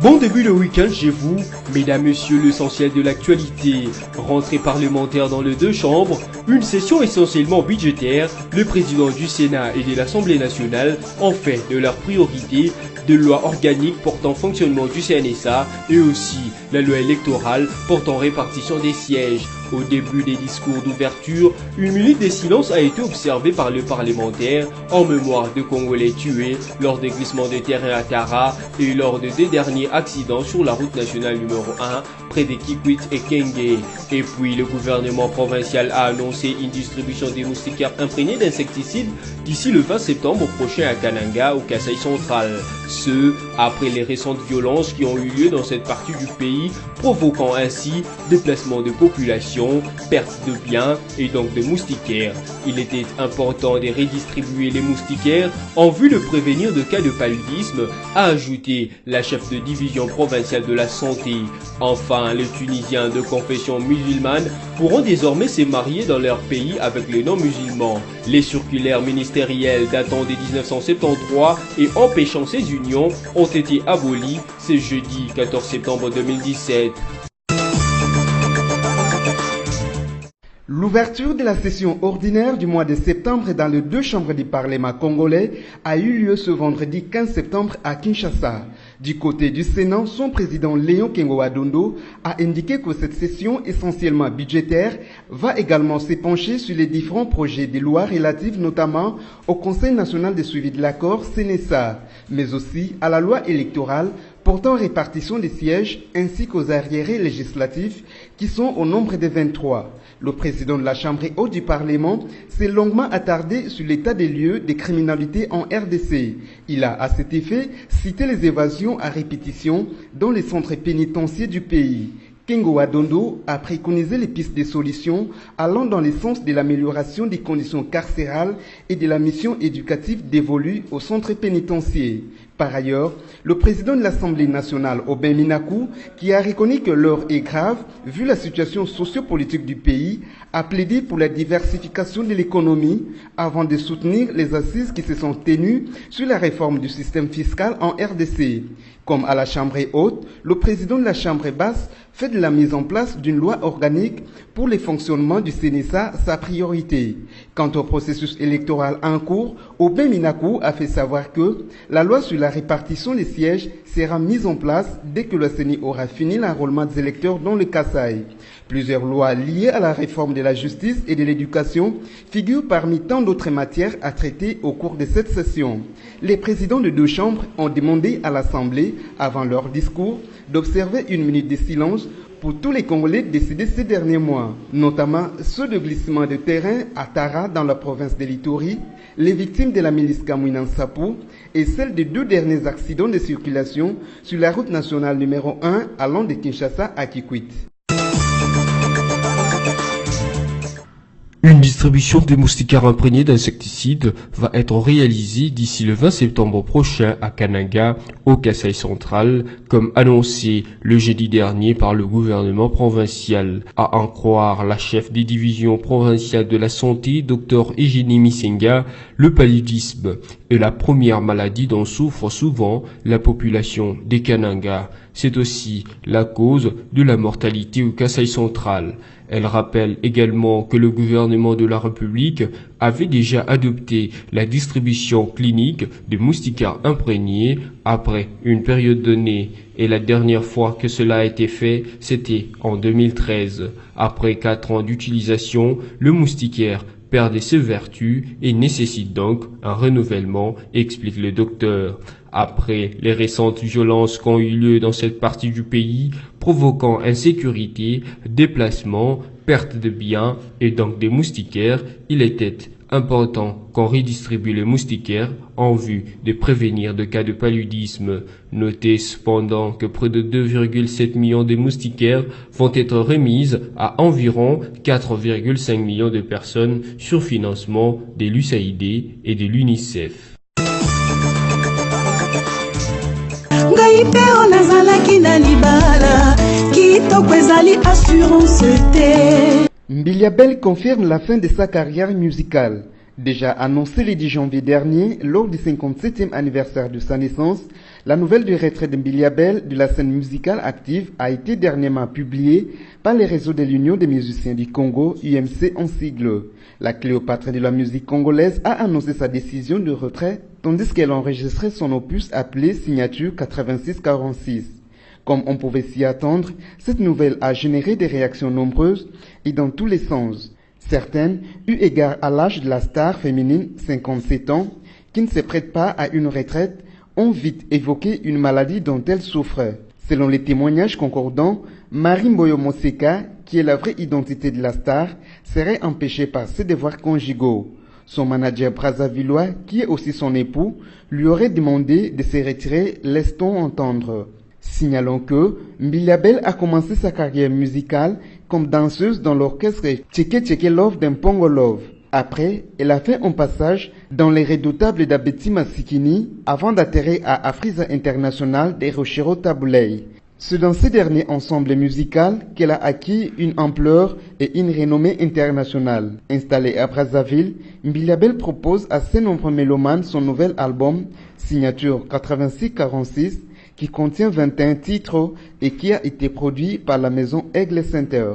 Bon début de week-end chez vous, mesdames, messieurs, l'essentiel de l'actualité. Rentrée parlementaire dans les deux chambres, une session essentiellement budgétaire, le président du Sénat et de l'Assemblée nationale ont fait de leur priorité de loi organique portant fonctionnement du CNSA et aussi la loi électorale portant répartition des sièges. Au début des discours d'ouverture, une minute de silence a été observée par le parlementaire en mémoire de Congolais tués lors des glissements de terrain à Tara et lors de deux derniers accidents sur la route nationale numéro 1 près de Kikwit et Kenge. Et puis le gouvernement provincial a annoncé une distribution des moustiquaires imprégnés d'insecticides d'ici le 20 septembre prochain à Kananga, au Kasaï central. Ce, après les récentes violences qui ont eu lieu dans cette partie du pays, provoquant ainsi déplacement de population, perte de biens et donc de moustiquaires. Il était important de redistribuer les moustiquaires en vue de prévenir de cas de paludisme, a ajouté la chef de division provinciale de la santé. Enfin, les Tunisiens de confession musulmane pourront désormais se marier dans leur pays avec les non-musulmans. Les circulaires ministériels datant de 1973 et empêchant ces unions ont été abolies ce jeudi 14 septembre 2017. L'ouverture de la session ordinaire du mois de septembre dans les deux chambres du Parlement congolais a eu lieu ce vendredi 15 septembre à Kinshasa. Du côté du Sénat, son président Léon Kengo-Adondo a indiqué que cette session essentiellement budgétaire va également se pencher sur les différents projets de loi relatifs notamment au Conseil national de suivi de l'accord CNSA, mais aussi à la loi électorale portant répartition des sièges ainsi qu'aux arriérés législatifs qui sont au nombre de 23. Le président de la Chambre haute du Parlement s'est longuement attardé sur l'état des lieux des criminalités en RDC. Il a à cet effet cité les évasions à répétition dans les centres pénitentiaires du pays. Kengo-Adondo a préconisé les pistes de solutions allant dans le sens de l'amélioration des conditions carcérales et de la mission éducative dévolue aux centres pénitentiaires. Par ailleurs, le président de l'Assemblée nationale, Aubin Minakou, qui a reconnu que l'heure est grave vu la situation sociopolitique du pays, a plaidé pour la diversification de l'économie avant de soutenir les assises qui se sont tenues sur la réforme du système fiscal en RDC. Comme à la Chambre haute, le président de la Chambre basse fait de la mise en place d'une loi organique pour le fonctionnement du CNSA sa priorité. Quant au processus électoral en cours, Aubin Minakou a fait savoir que la loi sur la répartition des sièges sera mise en place dès que le CENI aura fini l'enrôlement des électeurs dans le Kasaï. Plusieurs lois liées à la réforme de la justice et de l'éducation figurent parmi tant d'autres matières à traiter au cours de cette session. Les présidents de deux chambres ont demandé à l'Assemblée, avant leur discours, d'observer une minute de silence pour tous les Congolais décédés ces derniers mois, notamment ceux de glissement de terrain à Tara dans la province de l'Ituri, les victimes de la milice Kamouina Nsapu et celles des deux derniers accidents de circulation sur la route nationale numéro 1 allant de Kinshasa à Kikwit. Une distribution des moustiquaires imprégnés d'insecticides va être réalisée d'ici le 20 septembre prochain à Kananga, au Kasaï central, comme annoncé le jeudi dernier par le gouvernement provincial. À en croire la chef des divisions provinciales de la santé, Dr Eugénie Misenga, le paludisme est la première maladie dont souffre souvent la population des Kananga. C'est aussi la cause de la mortalité au Kasaï central. Elle rappelle également que le gouvernement de la République avait déjà adopté la distribution clinique de moustiquaires imprégnés après une période donnée. Et la dernière fois que cela a été fait, c'était en 2013. Après 4 ans d'utilisation, le moustiquaire perd ses vertus et nécessite donc un renouvellement, explique le docteur. Après les récentes violences qui ont eu lieu dans cette partie du pays, provoquant insécurité, déplacement, perte de biens et donc des moustiquaires, il était important qu'on redistribue les moustiquaires en vue de prévenir de cas de paludisme. Notez cependant que près de 2,7 millions de moustiquaires vont être remises à environ 4,5 millions de personnes sur financement de l'USAID et de l'UNICEF. Mbiliabel confirme la fin de sa carrière musicale. Déjà annoncé le 10 janvier dernier, lors du 57e anniversaire de sa naissance, la nouvelle de retrait de Mbiliabel de la scène musicale active a été dernièrement publiée par les réseaux de l'Union des musiciens du Congo, UMC en sigle. La Cléopâtre de la musique congolaise a annoncé sa décision de retrait, tandis qu'elle a enregistré son opus appelé Signature 8646. Comme on pouvait s'y attendre, cette nouvelle a généré des réactions nombreuses et dans tous les sens. Certaines, eu égard à l'âge de la star féminine, 57 ans, qui ne se prête pas à une retraite, ont vite évoqué une maladie dont elle souffrait. Selon les témoignages concordants, Marie Mboyo Moseka, qui est la vraie identité de la star, serait empêchée par ses devoirs conjugaux. Son manager brazzavillois, qui est aussi son époux, lui aurait demandé de se retirer, laisse-t-on entendre. Signalons que Mbiliabel a commencé sa carrière musicale comme danseuse dans l'orchestre Tcheke Tcheke Love d'Mpongo Love. Après, elle a fait un passage dans les redoutables d'Abeti Masikini avant d'atterrir à Afrisa International des Rochero Taboulay. C'est dans ce dernier ensemble musical qu'elle a acquis une ampleur et une renommée internationale. Installée à Brazzaville, Mbiliabel propose à ses nombreux mélomanes son nouvel album Signature 8646 qui contient 21 titres et qui a été produit par la maison Aigle Center.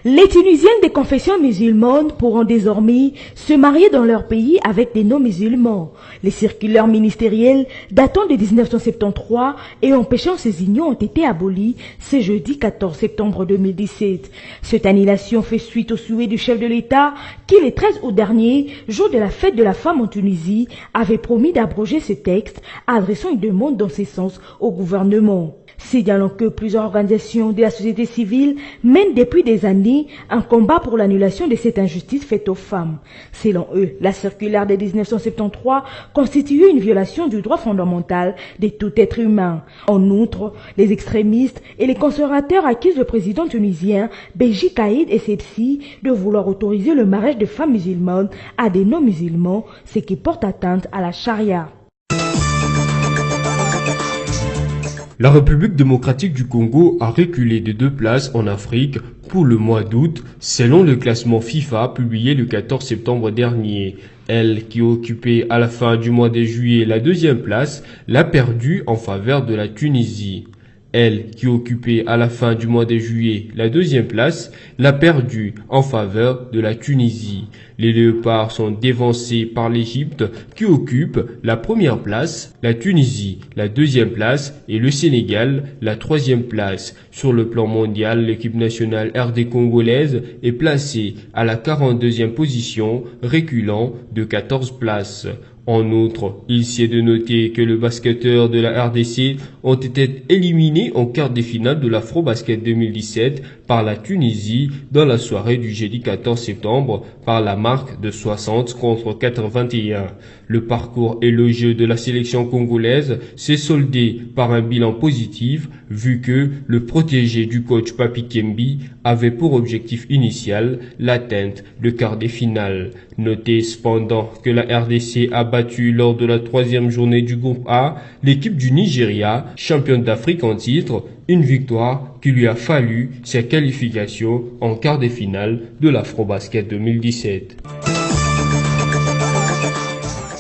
Les Tunisiennes des confessions musulmanes pourront désormais se marier dans leur pays avec des non-musulmans. Les circulaires ministériels datant de 1973 et empêchant ces unions ont été abolis ce jeudi 14 septembre 2017. Cette annulation fait suite au souhait du chef de l'État qui, le 13 août dernier, jour de la fête de la femme en Tunisie, avait promis d'abroger ce texte, adressant une demande dans ce sens au gouvernement. Signalant que plusieurs organisations de la société civile mènent depuis des années un combat pour l'annulation de cette injustice faite aux femmes. Selon eux, la circulaire de 1973 constituait une violation du droit fondamental de tout être humain. En outre, les extrémistes et les conservateurs accusent le président tunisien Béji Caïd Essebsi de vouloir autoriser le mariage de femmes musulmanes à des non-musulmans, ce qui porte atteinte à la charia. La République démocratique du Congo a reculé de 2 places en Afrique pour le mois d'août, selon le classement FIFA publié le 14 septembre dernier. Elle, qui occupait à la fin du mois de juillet la 2e place, l'a perdue en faveur de la Tunisie. Elle, qui occupait à la fin du mois de juillet la 2e place, l'a perdue en faveur de la Tunisie. Les Léopards sont dévancés par l'Égypte, qui occupe la 1re place, la Tunisie la 2e place et le Sénégal la 3e place. Sur le plan mondial, l'équipe nationale RD congolaise est placée à la 42e position, reculant de 14 places. En outre, il s'y est de noter que les basketteurs de la RDC ont été éliminés en quart de finale de l'Afrobasket 2017 par la Tunisie dans la soirée du jeudi 14 septembre par la marque de 60 contre 81. Le parcours élogieux de la sélection congolaise s'est soldé par un bilan positif vu que le protégé du coach Papi Kembi avait pour objectif initial l'atteinte de quart de finale. Notez cependant que la RDC a battu lors de la 3e journée du groupe A l'équipe du Nigeria, championne d'Afrique en titre, une victoire qui lui a fallu sa qualification en quart de finale de l'Afrobasket 2017.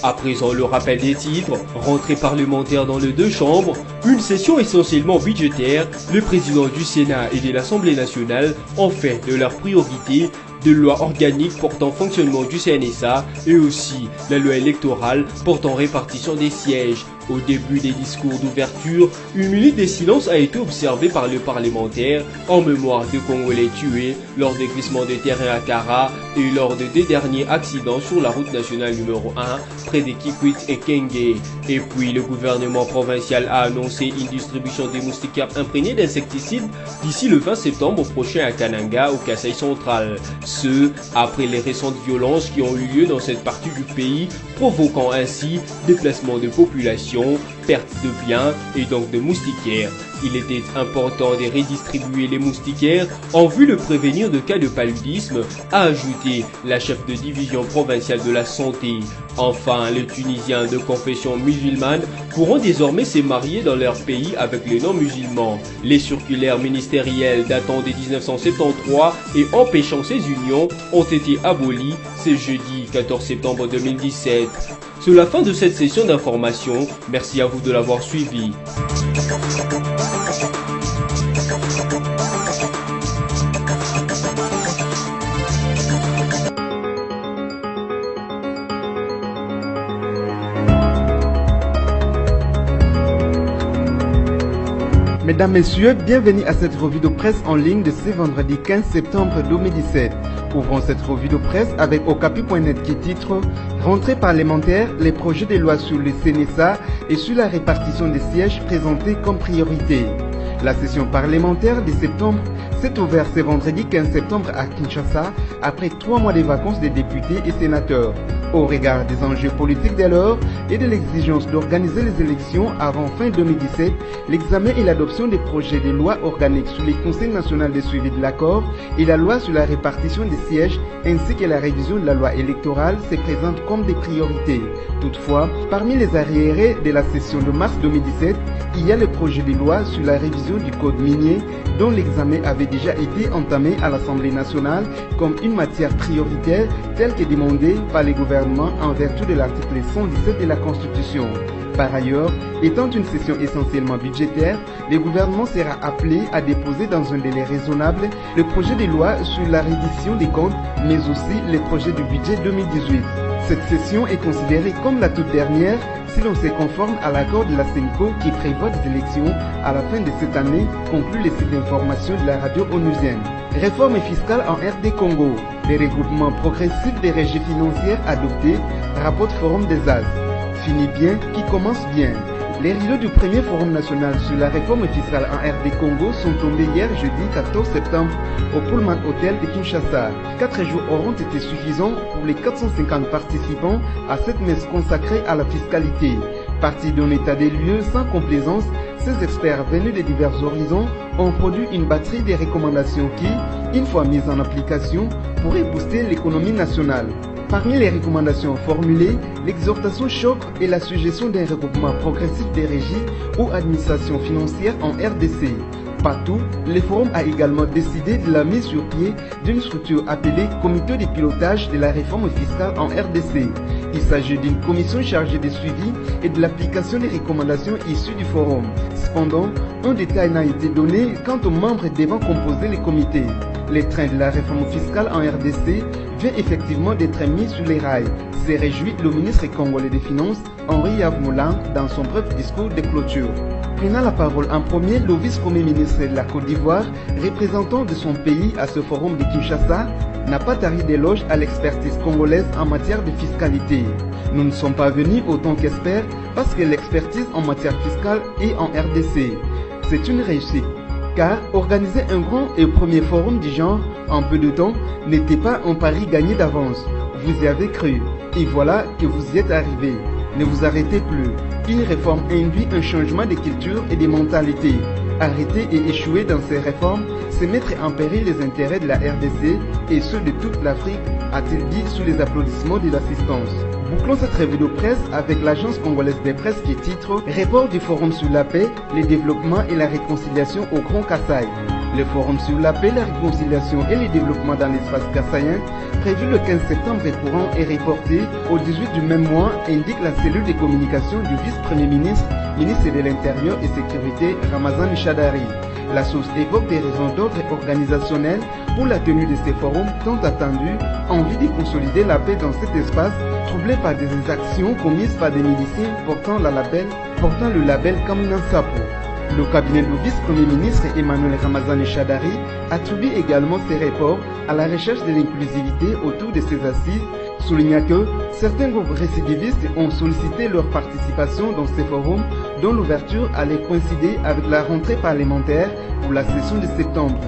À présent, le rappel des titres, rentrée parlementaire dans les 2 chambres, une session essentiellement budgétaire, le président du Sénat et de l'Assemblée nationale ont fait de leur priorité de loi organique portant fonctionnement du CNSA et aussi la loi électorale portant répartition des sièges. Au début des discours d'ouverture, une minute de silence a été observée par le parlementaire en mémoire de Congolais tués lors des glissements de terrain à Kara et lors de 2 derniers accidents sur la route nationale numéro 1 près de Kikwit et Kenge. Et puis le gouvernement provincial a annoncé une distribution des moustiquaires imprégnés d'insecticides d'ici le 20 septembre prochain à Kananga, au Kasaï central. Ce, après les récentes violences qui ont eu lieu dans cette partie du pays, provoquant ainsi déplacement de population population, perte de biens et donc de moustiquaires. Il était important de redistribuer les moustiquaires en vue de prévenir de cas de paludisme, a ajouté la chef de division provinciale de la santé. Enfin, les Tunisiens de confession musulmane pourront désormais se marier dans leur pays avec les non-musulmans. Les circulaires ministériels datant de 1973 et empêchant ces unions ont été abolies ce jeudi 14 septembre 2017. C'est la fin de cette session d'information. Merci à vous de l'avoir suivi. Mesdames, Messieurs, bienvenue à cette revue de presse en ligne de ce vendredi 15 septembre 2017. Ouvrons cette revue de presse avec Okapi.net qui titre « Rentrée parlementaire, les projets de loi sur le CNSA et sur la répartition des sièges présentés comme priorité ». La session parlementaire de septembre s'est ouverte ce vendredi 15 septembre à Kinshasa après 3 mois de vacances des députés et sénateurs. Au regard des enjeux politiques dès lors et de l'exigence d'organiser les élections avant fin 2017, l'examen et l'adoption des projets de loi organiques sur les conseils nationaux de suivi de l'accord et la loi sur la répartition des sièges ainsi que la révision de la loi électorale se présentent comme des priorités. Toutefois, parmi les arriérés de la session de mars 2017, il y a le projet de loi sur la révision du code minier dont l'examen avait déjà été entamé à l'Assemblée nationale comme une matière prioritaire telle que demandée par les gouvernements en vertu de l'article 117 de la Constitution. Par ailleurs, étant une session essentiellement budgétaire, le gouvernement sera appelé à déposer dans un délai raisonnable le projet de loi sur la reddition des comptes, mais aussi le projet du budget 2018. Cette session est considérée comme la toute dernière si l'on se conforme à l'accord de la CENCO qui prévoit des élections à la fin de cette année, conclut le site d'information de la radio onusienne. Réforme fiscale en RD Congo. Les regroupements progressifs des régies financières adoptés, rapporte Forum des As. Fini bien qui commence bien. Les rideaux du premier Forum national sur la réforme fiscale en RD Congo sont tombés hier jeudi 14 septembre au Pullman Hotel de Kinshasa. 4 jours auront été suffisants pour les 450 participants à cette messe consacrée à la fiscalité. Partis d'un état des lieux sans complaisance, ces experts venus de divers horizons ont produit une batterie de recommandations qui, une fois mises en application, pourraient booster l'économie nationale. Parmi les recommandations formulées, l'exhortation choc et la suggestion d'un regroupement progressif des régies ou administrations financières en RDC. Partout, le forum a également décidé de la mise sur pied d'une structure appelée Comité de pilotage de la réforme fiscale en RDC. Il s'agit d'une commission chargée de suivi et de l'application des recommandations issues du forum. Cependant, un détail n'a été donné quant aux membres devant composer le comité. Le train de la réforme fiscale en RDC vient effectivement d'être mis sur les rails. Se réjouit le ministre congolais des Finances, Henri Yavmoula, dans son bref discours de clôture. Prenant la parole en premier, le vice-premier ministre de la Côte d'Ivoire, représentant de son pays à ce forum de Kinshasa, n'a pas tari d'éloge à l'expertise congolaise en matière de fiscalité. Nous ne sommes pas venus autant qu'experts parce que l'expertise en matière fiscale est en RDC. C'est une réussite, car organiser un grand et premier forum du genre en peu de temps n'était pas un pari gagné d'avance. Vous y avez cru, et voilà que vous y êtes arrivés. Ne vous arrêtez plus. Une réforme induit un changement de culture et de mentalité. Arrêter et échouer dans ces réformes, c'est mettre en péril les intérêts de la RDC et ceux de toute l'Afrique, a-t-il dit sous les applaudissements de l'assistance. Bouclons cette revue de presse avec l'agence congolaise des presses qui titre « Report du forum sur la paix, le développement et la réconciliation au Grand Kasaï ». Le forum sur la paix, la réconciliation et le développement dans l'espace kassaïen, prévu le 15 septembre courant et reporté au 18 du même mois, indique la cellule de communication du vice-premier ministre, ministre de l'Intérieur et Sécurité, Ramazan Chadari. La source évoque des raisons d'ordre organisationnel pour la tenue de ces forums tant attendus, en vue de consolider la paix dans cet espace, troublé par des actions commises par des miliciens portant le label Kamina Sapo. Le cabinet du vice-premier ministre Emmanuel Ramazan Chadari attribue également ces reports à la recherche de l'inclusivité autour de ces assises souligna que certains groupes récidivistes ont sollicité leur participation dans ces forums dont l'ouverture allait coïncider avec la rentrée parlementaire pour la session de septembre.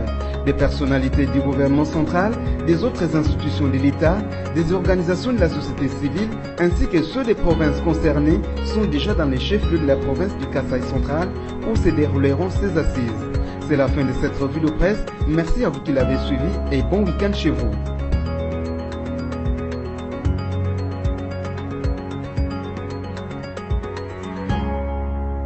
Des personnalités du gouvernement central, des autres institutions de l'État, des organisations de la société civile ainsi que ceux des provinces concernées sont déjà dans les chefs-lieux de la province du Kasaï central où se dérouleront ces assises. C'est la fin de cette revue de presse. Merci à vous qui l'avez suivi et bon week-end chez vous.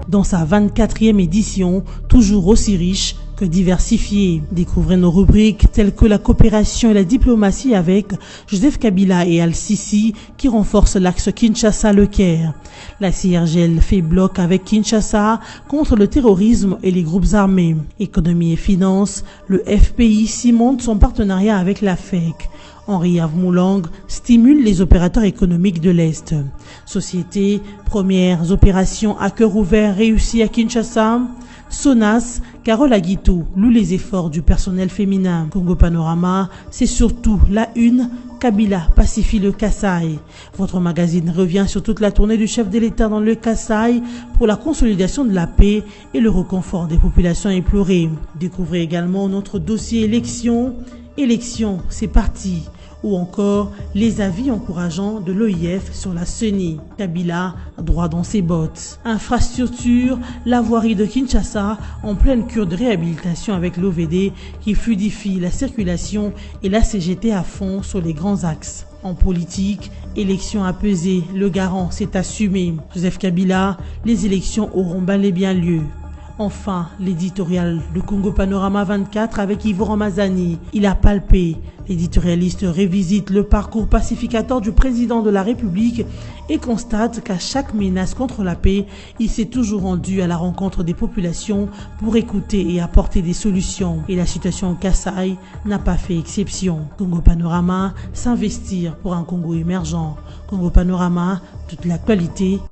Dans sa 24e édition, toujours aussi riche que diversifiée. Découvrez nos rubriques telles que la coopération et la diplomatie avec Joseph Kabila et Al-Sisi qui renforcent l'axe Kinshasa-Le Caire. La CIRGL fait bloc avec Kinshasa contre le terrorisme et les groupes armés. Économie et finances, le FPI cimente son partenariat avec la FEC. Henri Avmoulang stimule les opérateurs économiques de l'Est. Société, premières opérations à cœur ouvert réussies à Kinshasa. Sonas, Carole Aguito loue les efforts du personnel féminin. Congo Panorama, c'est surtout la une. Kabila pacifie le Kasaï. Votre magazine revient sur toute la tournée du chef de l'État dans le Kasaï pour la consolidation de la paix et le reconfort des populations éplorées. Découvrez également notre dossier élections. Élections, c'est parti. Ou encore les avis encourageants de l'OIF sur la CENI. Kabila, droit dans ses bottes. Infrastructure, la voirie de Kinshasa en pleine cure de réhabilitation avec l'OVD qui fluidifie la circulation et la CGT à fond sur les grands axes. En politique, élections apaisées, le garant s'est assumé. Joseph Kabila, les élections auront bel et bien lieu. Enfin, l'éditorial de Congo Panorama 24 avec Yvo Ramazani. Il a palpé. L'éditorialiste revisite le parcours pacificateur du président de la République et constate qu'à chaque menace contre la paix, il s'est toujours rendu à la rencontre des populations pour écouter et apporter des solutions. Et la situation au Kasaï n'a pas fait exception. Congo Panorama, s'investir pour un Congo émergent. Congo Panorama, toute l'actualité